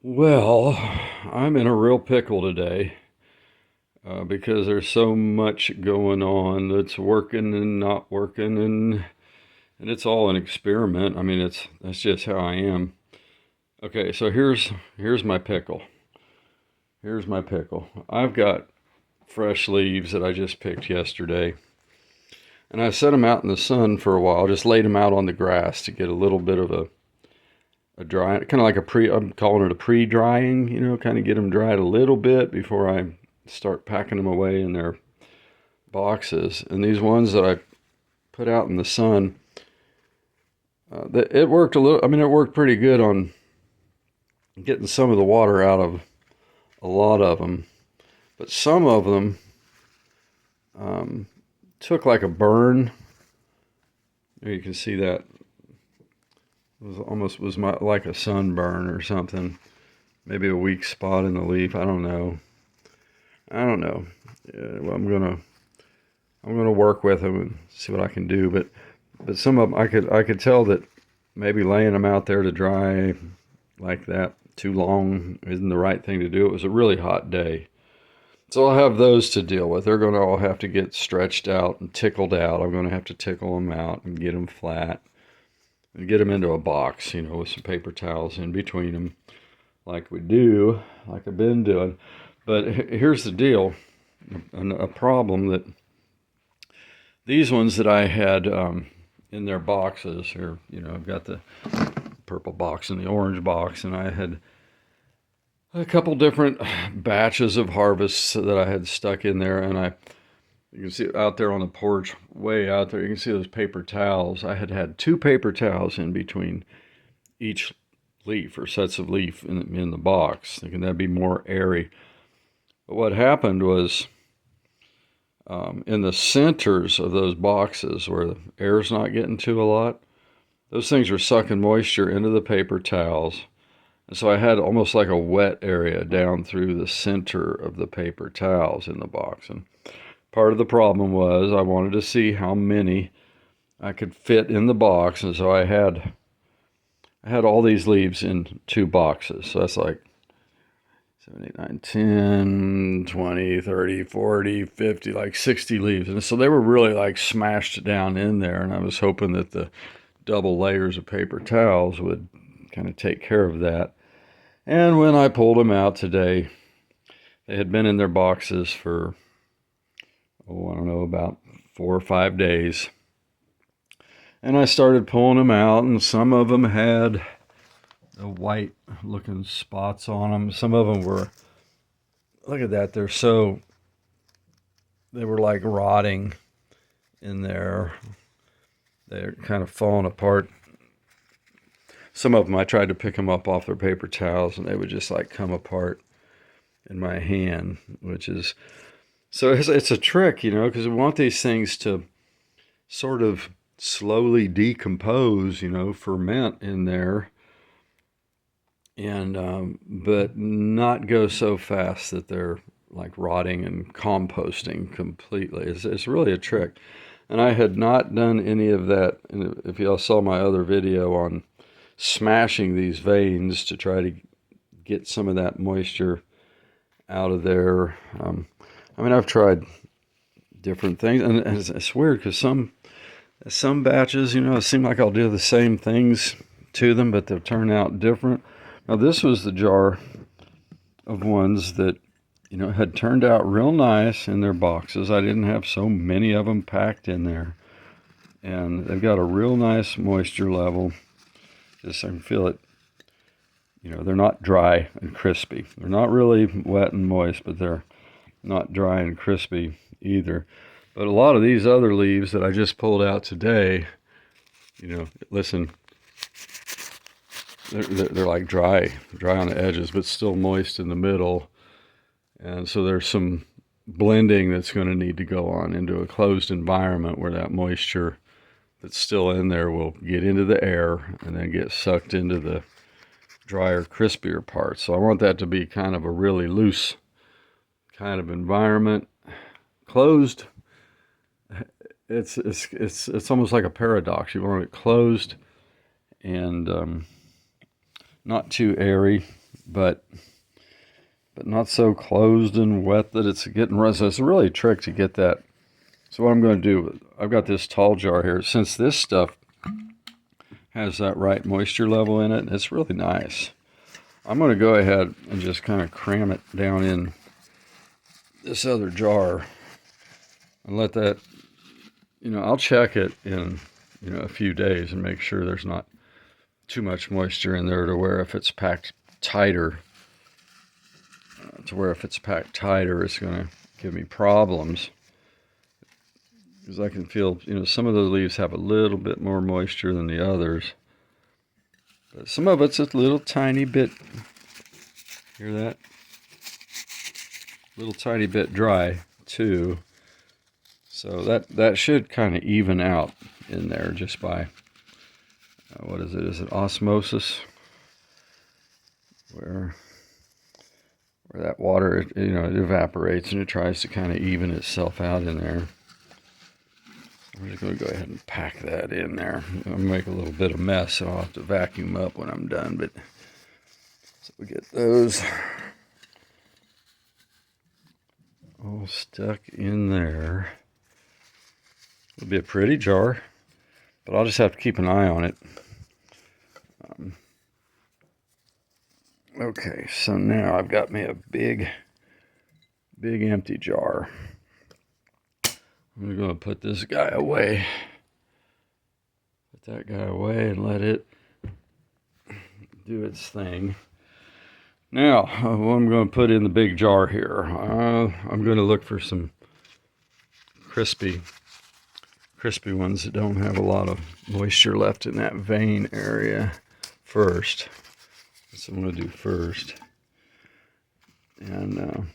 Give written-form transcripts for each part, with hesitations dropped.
Well, I'm in a real pickle today because there's so much going on that's working and not working, and it's all an experiment. I mean, that's just how I am. Okay, so here's my pickle. Here's my pickle. I've got fresh leaves that I just picked yesterday, and I set them out in the sun for a while. Just laid them out on the grass to get a little bit of a dry, kind of like I'm calling it a pre-drying, kind of get them dried a little bit before I start packing them away in their boxes. And these ones that I put out in the sun, it worked a little, I mean, it worked pretty good on getting some of the water out of a lot of them. But some of them um, took like a burn. There you can see that. It was almost like a sunburn or something. Maybe a weak spot in the leaf. I don't know. I don't know. Well, I'm gonna work with them and see what I can do. But some of them I could tell that maybe laying them out there to dry like that too long isn't the right thing to do. It was a really hot day, so I'll have those to deal with. They're gonna all have to get stretched out and tickled out. I'm gonna have to tickle them out and get them flat and get them into a box, with some paper towels in between them, like I've been doing. But here's the deal: a problem that these ones that I had in their boxes here, I've got the purple box and the orange box, and I had a couple different batches of harvests that I had stuck in there, and you can see out there on the porch, way out there, you can see those paper towels. I had two paper towels in between each leaf or sets of leaf in the box, thinking that'd be more airy. But what happened was in the centers of those boxes where the air's not getting to a lot, those things were sucking moisture into the paper towels. And so I had almost like a wet area down through the center of the paper towels in the box. And part of the problem was I wanted to see how many I could fit in the box. And so I had all these leaves in two boxes. So that's like 7, 8, 9, 10, 20, 30, 40, 50, like 60 leaves. And so they were really like smashed down in there. And I was hoping that the double layers of paper towels would kind of take care of that. And when I pulled them out today, they had been in their boxes for, I don't know, about 4 or 5 days. And I started pulling them out, and some of them had the white looking spots on them. Some of them were, look at that, they were like rotting in there. They're kind of falling apart. Some of them I tried to pick them up off their paper towels and they would just like come apart in my hand, which is, so it's a trick, because we want these things to sort of slowly decompose, ferment in there, and but not go so fast that they're like rotting and composting completely. It's really a trick. And I had not done any of that. And if y'all saw my other video on smashing these veins to try to get some of that moisture out of there. I mean, I've tried different things, and it's weird because some batches, it seem like I'll do the same things to them, but they'll turn out different. Now, this was the jar of ones that, had turned out real nice in their boxes. I didn't have so many of them packed in there. And they've got a real nice moisture level. Just I can feel it. They're not dry and crispy. They're not really wet and moist, but they're not dry and crispy either. But a lot of these other leaves that I just pulled out today, listen, they're like dry on the edges, but still moist in the middle. And so there's some blending that's going to need to go on into a closed environment where that moisture that's still in there will get into the air and then get sucked into the drier, crispier parts. So I want that to be kind of a really loose kind of environment. Closed, it's almost like a paradox. You want it closed and not too airy, but not so closed and wet that it's getting rust. So it's really a trick to get that. So what I'm going to do, I've got this tall jar here. Since this stuff has that right moisture level in it, it's really nice. I'm going to go ahead and just kind of cram it down in this other jar and let that, I'll check it in, a few days and make sure there's not too much moisture in there to where if it's packed tighter, it's going to give me problems. Because I can feel, some of those leaves have a little bit more moisture than the others. But some of it's a little tiny bit, hear that? Little tiny bit dry too. So that should kind of even out in there just by, what is it? Is it osmosis? Where that water, it evaporates and it tries to kind of even itself out in there. I'm just going to go ahead and pack that in there. I'm going to make a little bit of mess, so I'll have to vacuum up when I'm done. But so we get those all stuck in there. It'll be a pretty jar, but I'll just have to keep an eye on it. Okay, so now I've got me a big empty jar. I'm going to put this guy away. Put that guy away and let it do its thing. Now, what I'm going to put in the big jar here, I'm going to look for some crispy ones that don't have a lot of moisture left in that vein area first. That's what I'm going to do first. And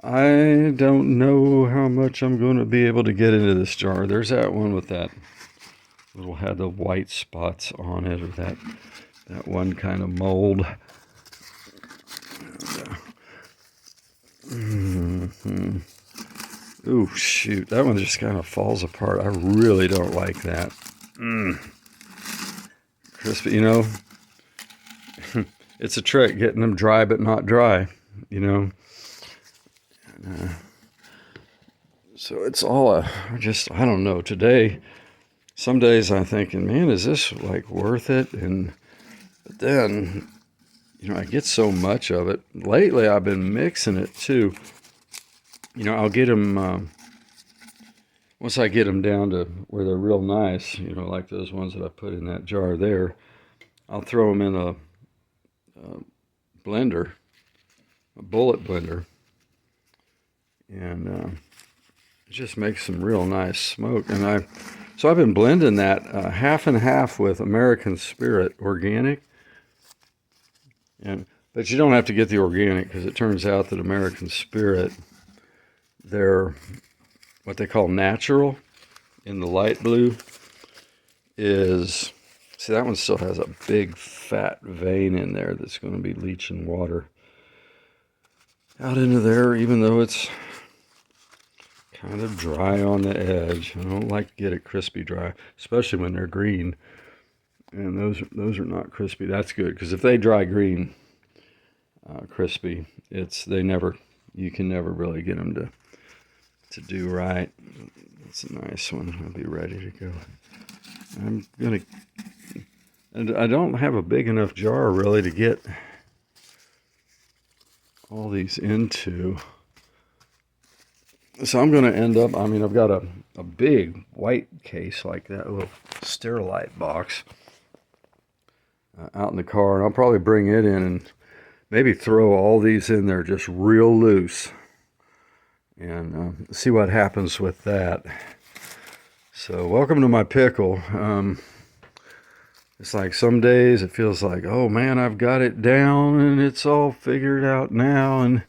I don't know how much I'm going to be able to get into this jar. There's that one with that little, had the white spots on it, or that one kind of mold. Ooh, shoot, that one just kind of falls apart. I really don't like that. Crispy, it's a trick getting them dry but not dry, So it's all I don't know. Today, some days I'm thinking, man, is this like worth it? But then, I get so much of it. Lately, I've been mixing it too. I'll get them, once I get them down to where they're real nice, like those ones that I put in that jar there, I'll throw them in a blender, a bullet blender, and it just makes some real nice smoke. And so I've been blending that half and half with American Spirit organic. But you don't have to get the organic, because it turns out that American Spirit, they're what they call natural in the light blue is, see, that one still has a big fat vein in there that's going to be leaching water out into there, even though it's kind of dry on the edge. I don't like to get it crispy dry, especially when they're green. And those are not crispy. That's good, because if they dry green crispy, you can never really get them to do right. It's a nice one. I'll be ready to go. And I don't have a big enough jar really to get all these into. So I'm going to end up, I've got a big white case like that, a little Sterilite box out in the car, and I'll probably bring it in and maybe throw all these in there just real loose and see what happens with that. So welcome to my pickle. It's like some days it feels like, oh man, I've got it down and it's all figured out now, and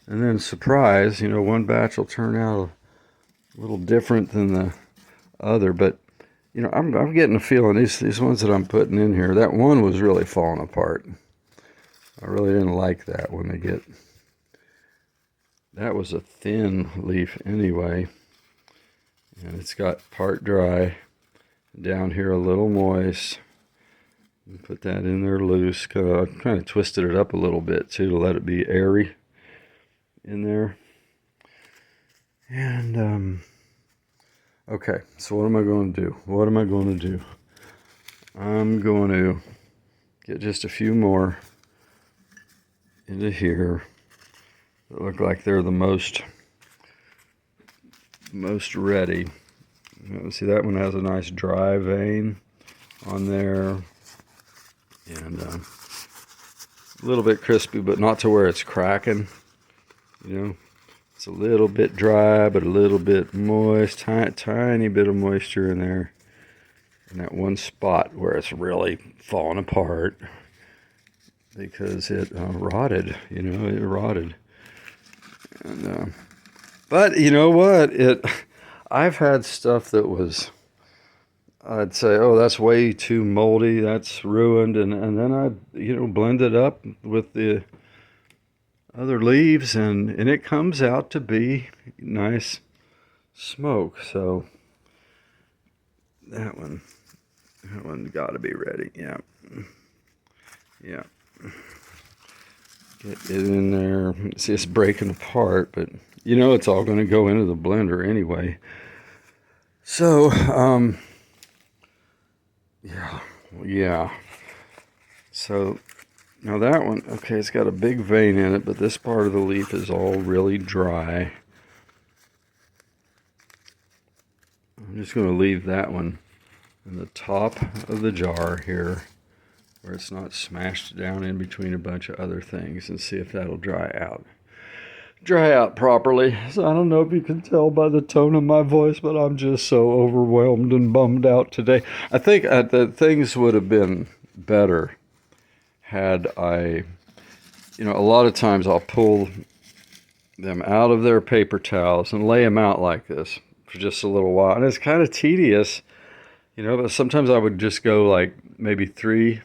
then surprise, one batch will turn out a little different than the other. But I'm getting a feeling these ones that I'm putting in here, that one was really falling apart. I really didn't like that when that was a thin leaf anyway, and it's got part dry, down here a little moist, Put that in there loose. Kind of twisted it up a little bit too to let it be airy in there. And okay, so what am I going to do? What am I going to do? I'm going to get just a few more into here that look like they're the most ready. See, that one has a nice dry vein on there, and a little bit crispy, but not to where it's cracking. You know, it's a little bit dry, but a little bit moist. Tiny bit of moisture in there, in that one spot where it's really falling apart because it rotted. You know, it rotted. And but you know what? I've had stuff that was, I'd say, oh, that's way too moldy, that's ruined, and then I'd, blend it up with the other leaves, and it comes out to be nice smoke. So that one got to be ready. Yeah. Get it in there. See, it's breaking apart, but it's all going to go into the blender anyway. So, yeah. So, now that one, okay, it's got a big vein in it, but this part of the leaf is all really dry. I'm just going to leave that one in the top of the jar here, where it's not smashed down in between a bunch of other things, and see if that'll dry out properly. So I don't know if you can tell by the tone of my voice, but I'm just so overwhelmed and bummed out today. I think that things would have been better had I, a lot of times I'll pull them out of their paper towels and lay them out like this for just a little while. And it's kind of tedious, but sometimes I would just go like maybe three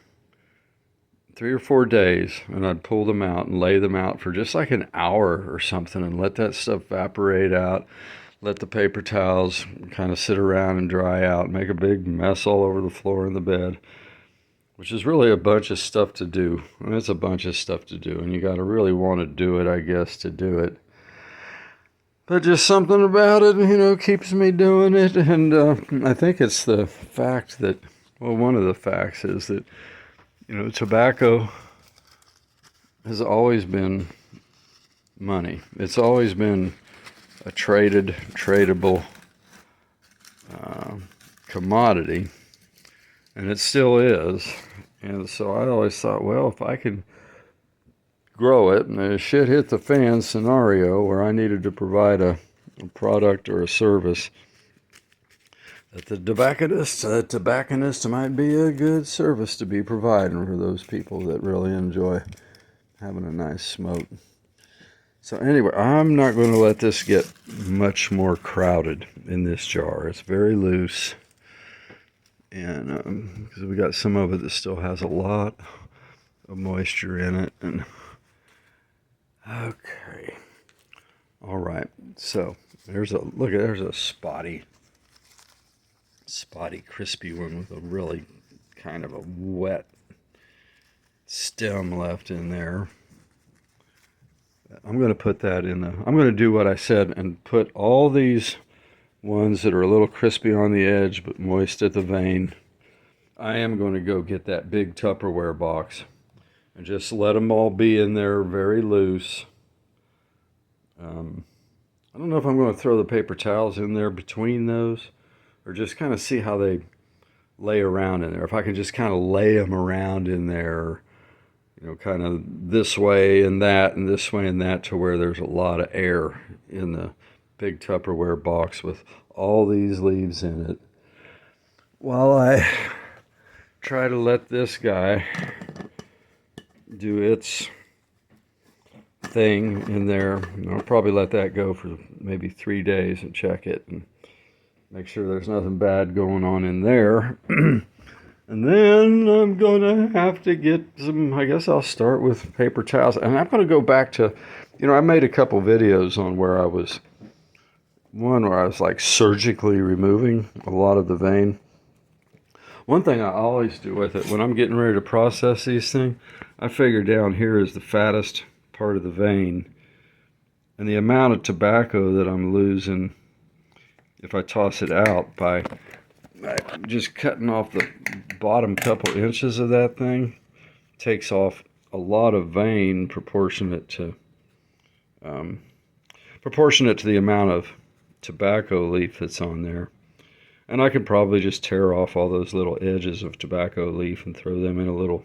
or 4 days, and I'd pull them out and lay them out for just like an hour or something and let that stuff evaporate out, let the paper towels kind of sit around and dry out, make a big mess all over the floor in the bed, which is really a bunch of stuff to do. I mean, it's a bunch of stuff to do, and you got to really want to do it, I guess, to do it. But just something about it, keeps me doing it, and I think it's the fact that, well, one of the facts is that tobacco has always been money. It's always been a tradable commodity, and it still is. And so I always thought, well, if I can grow it, and a shit hit the fan scenario where I needed to provide a product or a service, that the tobacconist might be a good service to be providing for those people that really enjoy having a nice smoke. So anyway, I'm not going to let this get much more crowded in this jar. It's very loose, and because we got some of it that still has a lot of moisture in it. And okay, all right. So there's a spotty, crispy one with a really kind of a wet stem left in there. I'm going to put that in I'm going to do what I said and put all these ones that are a little crispy on the edge but moist at the vein. I am going to go get that big Tupperware box and just let them all be in there very loose. I don't know if I'm going to throw the paper towels in there between those, or just kind of see how they lay around in there. If I can just kind of lay them around in there, kind of this way and that and this way and that, to where there's a lot of air in the big Tupperware box with all these leaves in it, while I try to let this guy do its thing in there. I'll probably let that go for maybe 3 days and check it and make sure there's nothing bad going on in there. And then I'm going to have to get some, I guess I'll start with paper towels. And I'm going to go back to, I made a couple videos on where I was like surgically removing a lot of the vein. One thing I always do with it when I'm getting ready to process these things, I figure down here is the fattest part of the vein, and the amount of tobacco that I'm losing if I toss it out by just cutting off the bottom couple inches of that thing takes off a lot of vein proportionate to the amount of tobacco leaf that's on there. And I could probably just tear off all those little edges of tobacco leaf and throw them in a little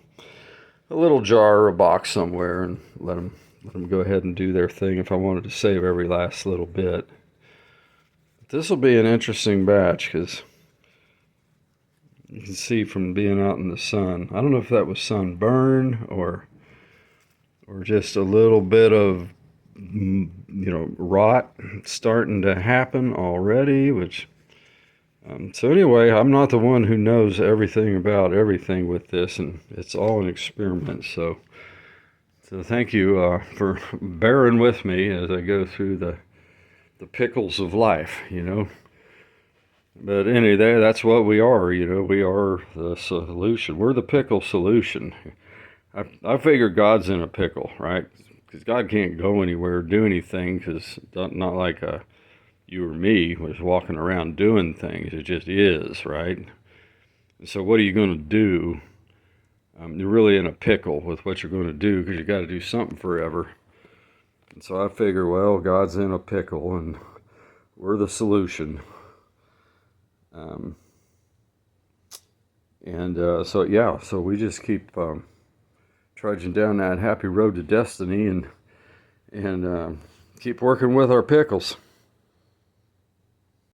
jar or a box somewhere and let them go ahead and do their thing if I wanted to save every last little bit. This will be an interesting batch because you can see from being out in the sun. I don't know if that was sunburn or just a little bit of rot starting to happen already, which so anyway, I'm not the one who knows everything about everything with this, and it's all an experiment. So thank you for bearing with me as I go through the pickles of life, But anyway, that's what we are, We are the solution. We're the pickle solution. I figure God's in a pickle, right? Because God can't go anywhere, do anything, because not like you or me was walking around doing things. It just is, right? So what are you going to do? You're really in a pickle with what you're going to do because you got to do something forever. And so I figure, well, God's in a pickle and we're the solution. So we just keep trudging down that happy road to destiny and keep working with our pickles.